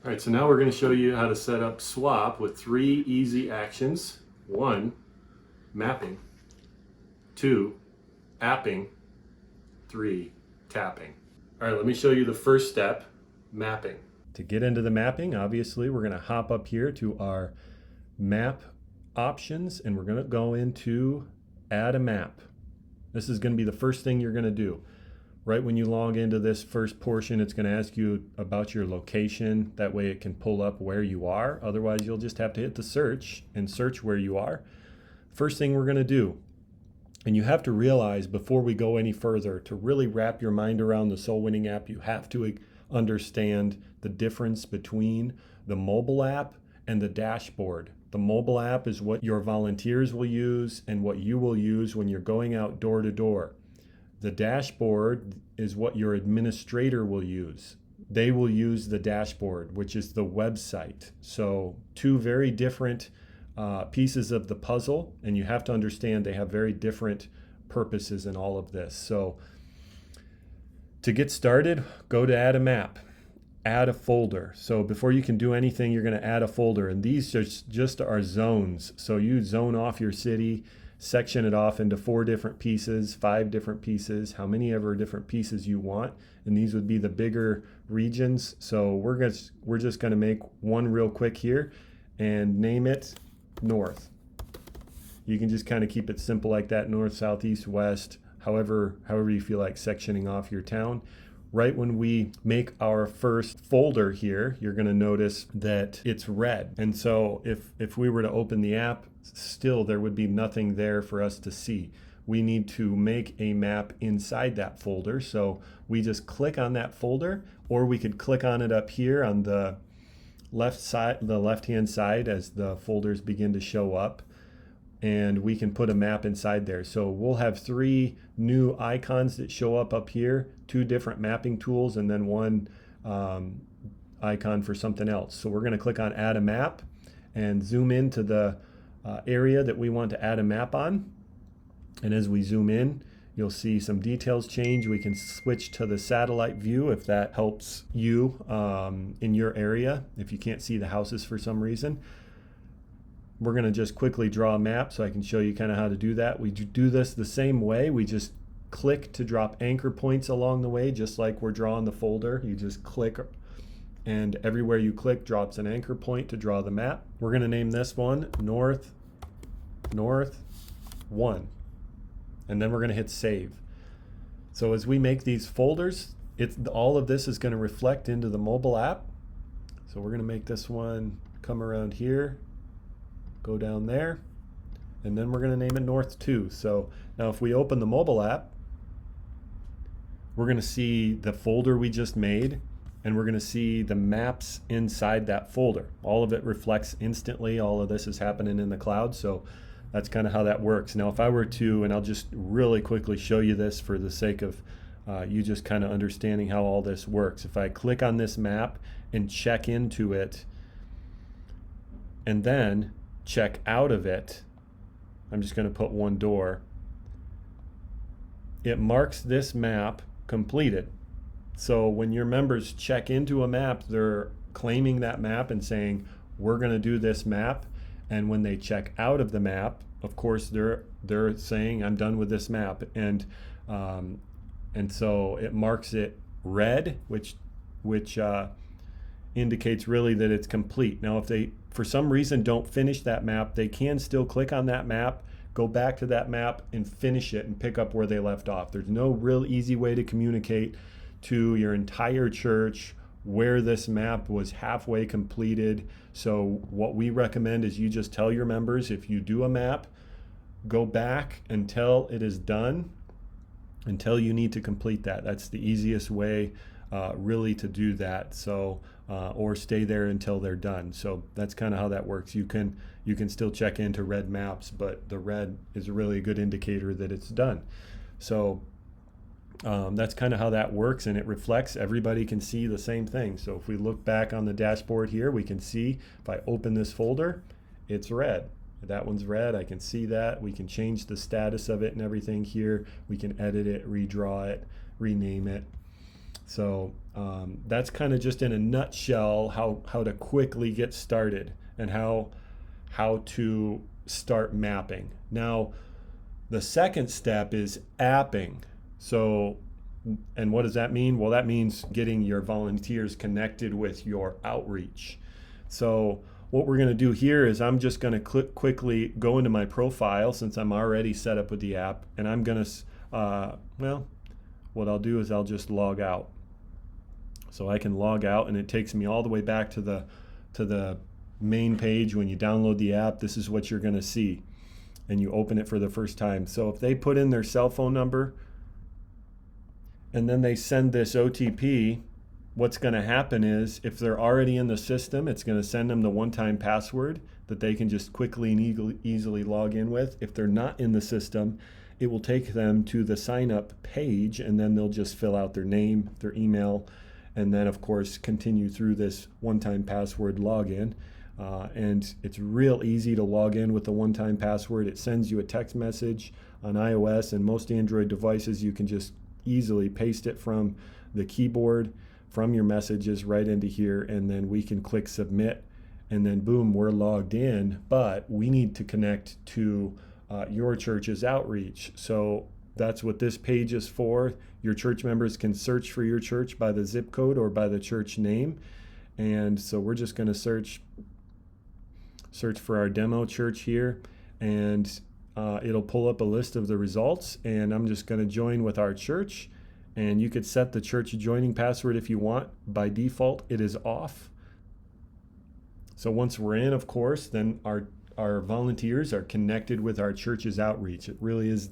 All right, so now we're going to show you how to set up SWAPP with 3 easy actions. 1, mapping. 2, apping. 3, tapping. All right, let me show you the first step, mapping. To get into the mapping, obviously, we're going to hop up here to our map options, and we're going to go into add a map. This is going to be the first thing you're going to do. Right when you log into this first portion, it's going to ask you about your location. That way it can pull up where you are. Otherwise, you'll just have to hit the search and search where you are. First thing we're going to do, and you have to realize before we go any further, to really wrap your mind around the soul winning app, you have to understand the difference between the mobile app and the dashboard. The mobile app is what your volunteers will use and what you will use when you're going out door to door. The dashboard is what your administrator will use. They will use the dashboard, which is the website. So 2 very different pieces of the puzzle, and you have to understand they have very different purposes in all of this. So to get started, go to add a map, add a folder. So before you can do anything, you're going to add a folder, and these just are zones. So you zone off your city, section it off into 4 different pieces, 5 different pieces, how many ever different pieces you want. And these would be the bigger regions. So we're just going to make one real quick here and name it North. You can just kind of keep it simple like that, north, south, east, west, however you feel like sectioning off your town. Right when we make our first folder here, you're going to notice that it's red. And so if we were to open the app, still there would be nothing there for us to see. We need to make a map inside that folder. So we just click on that folder, or we could click on it up here on the left side, the left-hand side, as the folders begin to show up. And we can put a map inside there. So we'll have 3 new icons that show up here, 2 different mapping tools, and then 1 icon for something else. So we're going to click on add a map and zoom into the area that we want to add a map on. And as we zoom in, you'll see some details change. We can switch to the satellite view if that helps you in your area, if you can't see the houses for some reason. We're going to just quickly draw a map so I can show you kind of how to do that. We do this the same way. We just click to drop anchor points along the way, just like we're drawing the folder. You just click, and everywhere you click drops an anchor point to draw the map. We're going to name this one North 1. And then we're going to hit save. So as we make these folders, all of this is going to reflect into the mobile app. So we're going to make this one come around here, go down there, and then we're going to name it North 2. So now if we open the mobile app, we're going to see the folder we just made, and we're going to see the maps inside that folder. All of it reflects instantly. All of this is happening in the cloud. So that's kind of how that works. Now if I were to, and I'll just really quickly show you this for the sake of you just kind of understanding how all this works. If I click on this map and check into it, and then check out of it, I'm just going to put 1 door. It marks this map completed. So when your members check into a map, they're claiming that map and saying, we're going to do this map. And when they check out of the map, of course, they're saying, I'm done with this map. And so it marks it red, which indicates really that it's complete. Now, if they, for some reason, don't finish that map, they can still click on that map, go back to that map and finish it and pick up where they left off. There's no real easy way to communicate to your entire church where this map was halfway completed. So what we recommend is you just tell your members, if you do a map, go back until it is done, until you need to complete that. That's the easiest way really to do that. So or stay there until they're done. So that's kind of how that works. You can still check into red maps, but the red is really a good indicator that it's done. So that's kind of how that works, and it reflects. Everybody can see the same thing. So if we look back on the dashboard here, we can see if I open this folder, it's red. That one's red. I can see that. We can change the status of it and everything here. We can edit it, redraw it, rename it. So That's kind of just in a nutshell how to quickly get started and how to start mapping. Now, the second step is apping. So, and what does that mean? Well, that means getting your volunteers connected with your outreach. So what we're going to do here is I'm just going to quickly go into my profile since I'm already set up with the app, and I'm going to, well, what I'll do is I'll just log out. So I can log out, and it takes me all the way back to the main page. When you download the app, this is what you're going to see, and you open it for the first time. So if they put in their cell phone number and then they send this OTP, what's going to happen is if they're already in the system, it's going to send them the one-time password that they can just quickly and easily log in with. If they're not in the system, it will take them to the sign-up page, and then they'll just fill out their name, their email, and then of course continue through this one-time password login. And it's real easy to log in with the one-time password. It sends you a text message on iOS, and most Android devices you can just easily paste it from the keyboard, from your messages right into here, and then we can click submit, and then boom, we're logged in. But we need to connect to your church's outreach. So that's what this page is for. Your church members can search for your church by the zip code or by the church name. And so we're just going to search for our demo church here, and it'll pull up a list of the results, and I'm just going to join with our church. And you could set the church joining password if you want. By default, it is off. So once we're in, of course, then our volunteers are connected with our church's outreach. It really is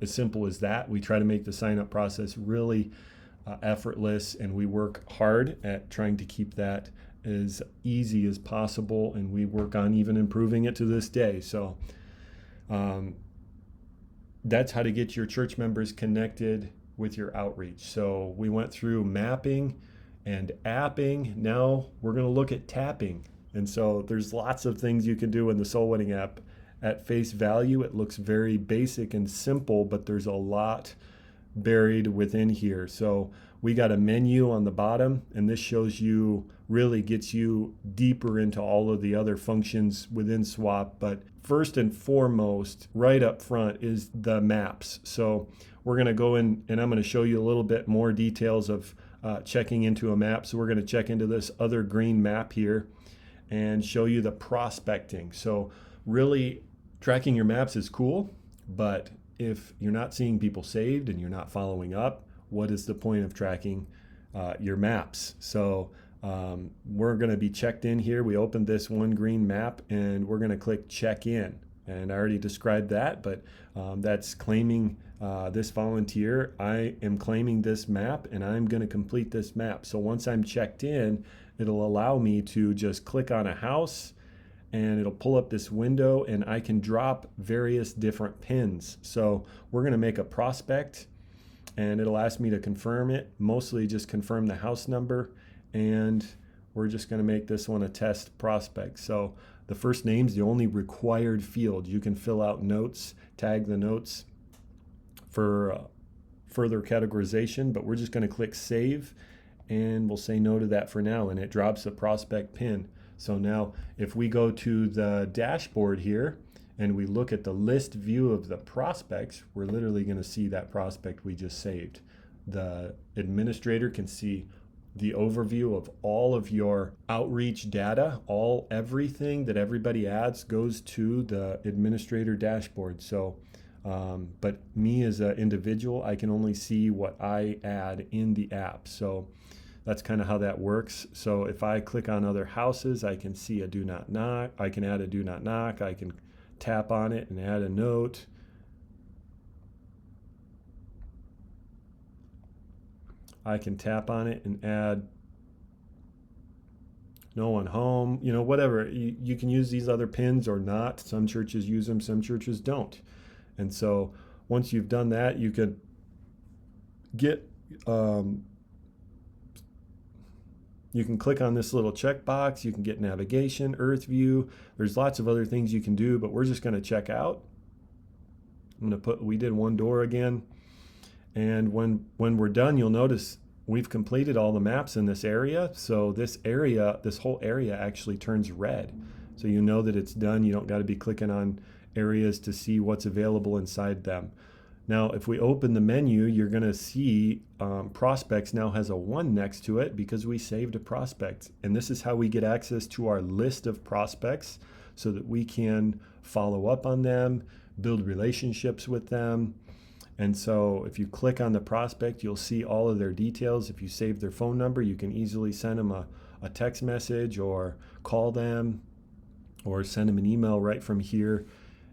as simple as that. We try to make the sign-up process really effortless, and we work hard at trying to keep that as easy as possible, and we work on even improving it to this day. So that's how to get your church members connected with your outreach. So we went through mapping and apping. Now we're going to look at tapping. And so there's lots of things you can do in the Soul Winning app. At face value, it looks very basic and simple, but there's a lot buried within here. So we got a menu on the bottom, and this shows you, really gets you deeper into all of the other functions within SWAPP. But first and foremost, right up front, is the maps. So we're going to go in, and I'm going to show you a little bit more details of checking into a map. So we're going to check into this other green map here and show you the prospecting. So really, tracking your maps is cool, but if you're not seeing people saved and you're not following up, what is the point of tracking your maps? So we're going to be checked in here. We opened this one green map, and we're going to click check in. And I already described that, but that's claiming this volunteer. I am claiming this map, and I'm going to complete this map. So once I'm checked in, it'll allow me to just click on a house, and it'll pull up this window, and I can drop various different pins. So we're going to make a prospect, and it'll ask me to confirm it, mostly just confirm the house number, and we're just going to make this one a test prospect. So the first name's the only required field. You can fill out notes, tag the notes for further categorization, but we're just going to click save, and we'll say no to that for now, and it drops the prospect pin. So now if we go to the dashboard here and we look at the list view of the prospects, we're literally going to see that prospect we just saved. The administrator can see the overview of all of your outreach data. Everything that everybody adds goes to the administrator dashboard. So but me as an individual, I can only see what I add in the app. So that's kind of how that works. So if I click on other houses, I can see a do not knock. I can add a do not knock. I can tap on it and add a note. I can tap on it and add no one home, whatever. You can use these other pins or not. Some churches use them, some churches don't. And so once you've done that, you could get you can click on this little checkbox. You can get navigation, earth view. There's lots of other things you can do, but we're just going to check out. We did one door again. And when we're done, you'll notice we've completed all the maps in this area. So this whole area actually turns red. So you know that it's done. You don't got to be clicking on areas to see what's available inside them. Now, if we open the menu, you're going to see prospects now has a 1 next to it because we saved a prospect. And this is how we get access to our list of prospects so that we can follow up on them, build relationships with them. And so if you click on the prospect, you'll see all of their details. If you save their phone number, you can easily send them a text message or call them or send them an email right from here.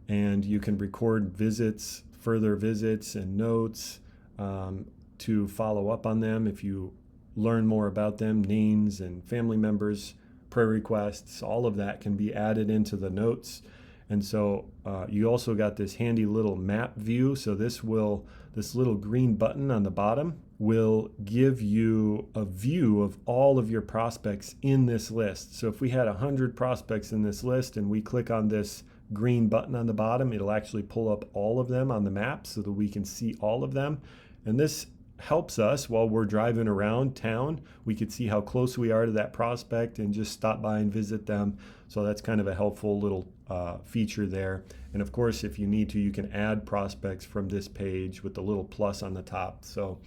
And you can record visits, further visits and notes to follow up on them. If you learn more about them, names and family members, prayer requests, all of that can be added into the notes. And so you also got this handy little map view. So this little green button on the bottom will give you a view of all of your prospects in this list. So if we had 100 prospects in this list and we click on this green button on the bottom, it'll actually pull up all of them on the map so that we can see all of them. And this helps us while we're driving around town. We could see how close we are to that prospect and just stop by and visit them. So that's kind of a helpful little feature there. And of course, if you need to, you can add prospects from this page with the little plus on the top. So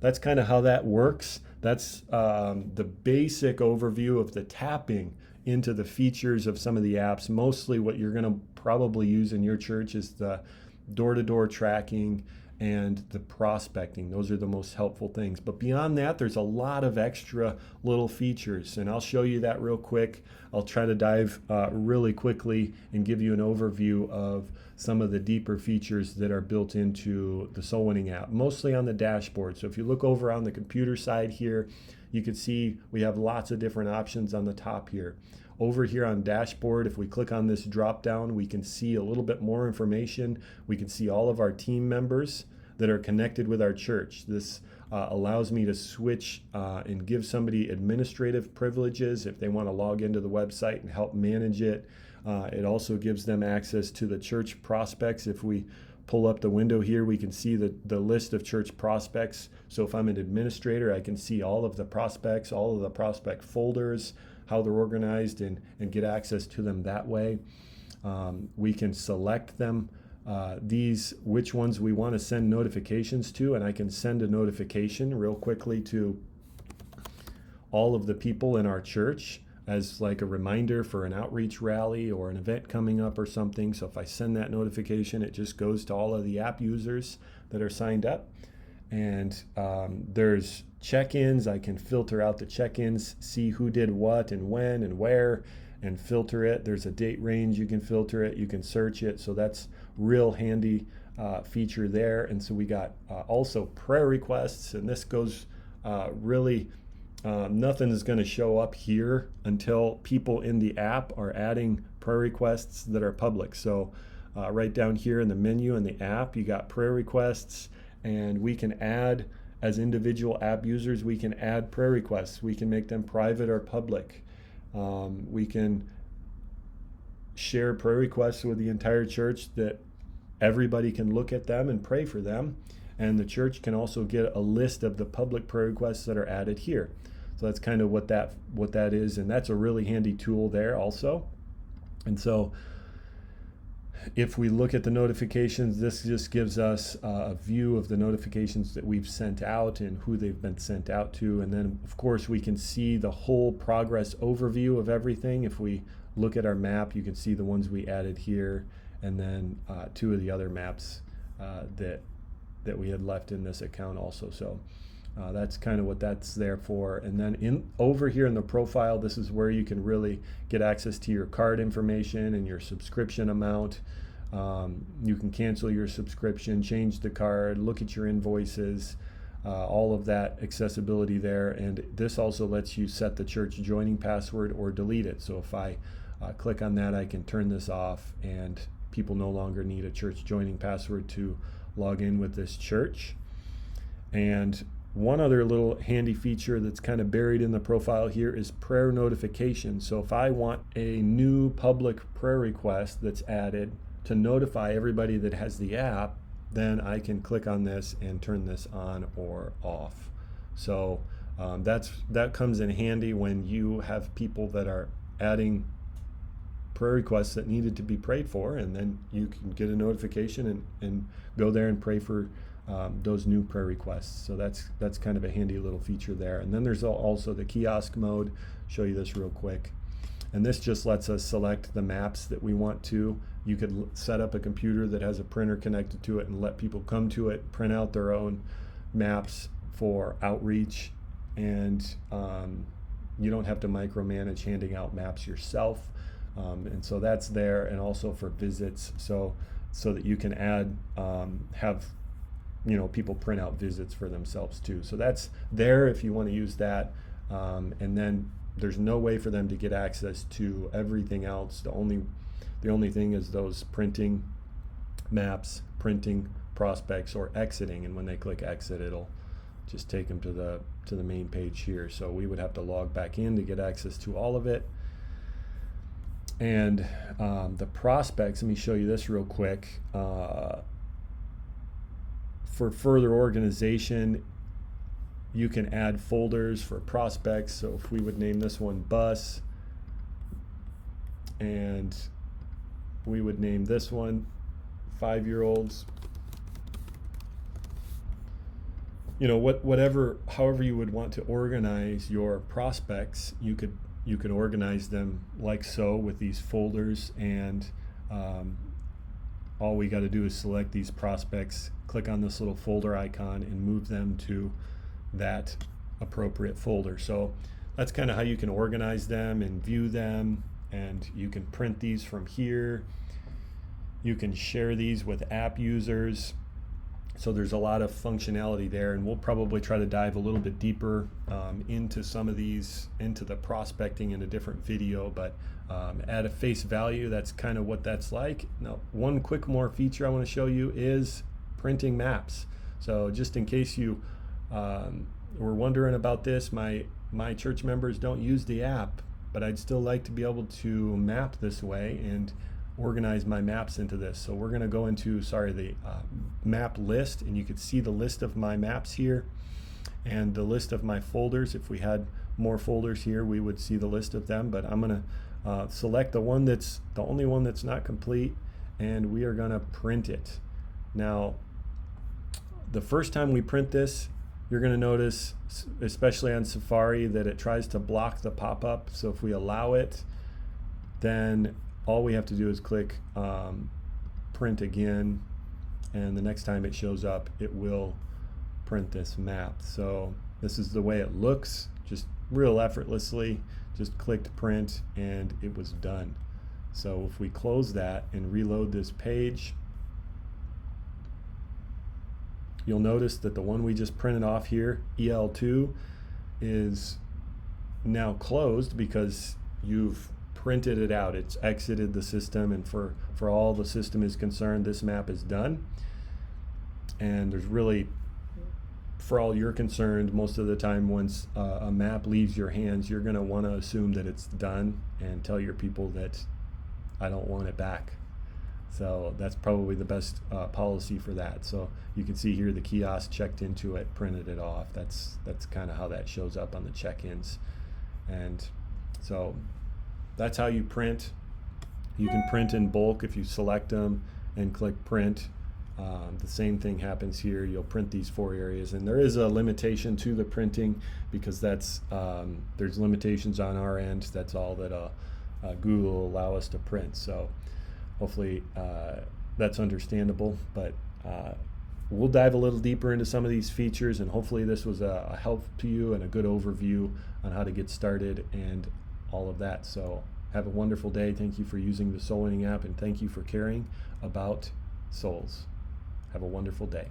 that's kind of how that works. That's the basic overview of the tapping into the features of some of the apps. Mostly what you're going to probably use in your church is the door-to-door tracking and the prospecting. Those are the most helpful things. But beyond that, there's a lot of extra little features, and I'll show you that real quick. I'll try to dive really quickly and give you an overview of some of the deeper features that are built into the Soul Winning app, mostly on the dashboard. So if you look over on the computer side here, you can see we have lots of different options on the top here. Over here on dashboard, if we click on this drop down, we can see a little bit more information. We can see all of our team members that are connected with our church. This allows me to switch and give somebody administrative privileges if they want to log into the website and help manage it. It also gives them access to the church prospects. If we pull up the window here, we can see the list of church prospects. So if I'm an administrator, I can see all of the prospects, all of the prospect folders, how they're organized, and get access to them that way. We can select them, which ones we want to send notifications to, and I can send a notification real quickly to all of the people in our church as like a reminder for an outreach rally or an event coming up or something. So if I send that notification, it just goes to all of the app users that are signed up. And there's check-ins. I can filter out the check-ins, see who did what and when and where, and filter it. There's a date range. You can filter it. You can search it. So that's real handy feature there. And so we got also prayer requests, and this goes really, nothing is going to show up here until people in the app are adding prayer requests that are public. So right down here in the menu in the app, you got prayer requests, and we can add, as individual app users, we can add prayer requests. We can make them private or public. We can share prayer requests with the entire church that everybody can look at them and pray for them. And the church can also get a list of the public prayer requests that are added here. So that's kind of what that is, and that's a really handy tool there also. And so if we look at the notifications, this just gives us a view of the notifications that we've sent out and who they've been sent out to. And then, of course, we can see the whole progress overview of everything. If we look at our map, you can see the ones we added here, and then 2 of the other maps that we had left in this account also. So that's kind of what that's there for. And then over here in the profile, this is where you can really get access to your card information and your subscription amount. You can cancel your subscription, change the card, look at your invoices, all of that accessibility there. And this also lets you set the church joining password or delete it. So if I click on that, I can turn this off, and people no longer need a church joining password to log in with this church. And one other little handy feature that's kind of buried in the profile here is prayer notifications. So if I want a new public prayer request that's added to notify everybody that has the app, then I can click on this and turn this on or off. So that comes in handy when you have people that are adding prayer requests that needed to be prayed for, and then you can get a notification and go there and pray for those new prayer requests. So that's kind of a handy little feature there. And then there's also the kiosk mode. Show you this real quick. And this just lets us select the maps that we want to. You could set up a computer that has a printer connected to it and let people come to it, print out their own maps for outreach, and you don't have to micromanage handing out maps yourself. And so that's there, and also for visits, so that you can add have people print out visits for themselves too. So that's there if you want to use that. And then there's no way for them to get access to everything else. The only thing is those printing maps, printing prospects, or exiting. And when they click exit, it'll just take them to the main page here. So we would have to log back in to get access to all of it. And the prospects, let me show you this real quick. For further organization, you can add folders for prospects. So if we would name this one bus, and we would name this one 5-year-olds. However you would want to organize your prospects, you could organize them like so with these folders, and all we got to do is select these prospects, click on this little folder icon, and move them to that appropriate folder. So that's kind of how you can organize them and view them, and you can print these from here. You can share these with app users. So there's a lot of functionality there, and we'll probably try to dive a little bit deeper into some of these, into the prospecting in a different video, but at a face value, that's kind of what that's like. Now, one quick more feature I want to show you is printing maps. So just in case you were wondering about this, my church members don't use the app, but I'd still like to be able to map this way and organize my maps into this. So we're going to go into the map list, and you can see the list of my maps here and the list of my folders. If we had more folders here, we would see the list of them, but I'm going to select the only one that's not complete, and we are going to print it. Now, the first time we print this, you're going to notice, especially on Safari, that it tries to block the pop-up. So if we allow it, then all we have to do is click print again, and the next time it shows up, it will print this map. So this is the way it looks, just real effortlessly. Just clicked print, and it was done. So if we close that and reload this page, you'll notice that the one we just printed off here, EL2, is now closed because you've printed it out. It's exited the system, and for all the system is concerned, this map is done. And there's really, for all you're concerned, most of the time once a map leaves your hands, you're going to want to assume that it's done and tell your people that I don't want it back. So that's probably the best policy for that. So you can see here the kiosk checked into it, printed it off. That's kind of how that shows up on the check-ins. And so that's how you print. You can print in bulk if you select them and click print. The same thing happens here. You'll print these 4 areas, and there is a limitation to the printing because there's limitations on our end. That's all that Google will allow us to print. So hopefully that's understandable, but we'll dive a little deeper into some of these features, and hopefully this was a help to you and a good overview on how to get started and all of that. So have a wonderful day. Thank you for using the Soul Winning app, and thank you for caring about souls. Have a wonderful day.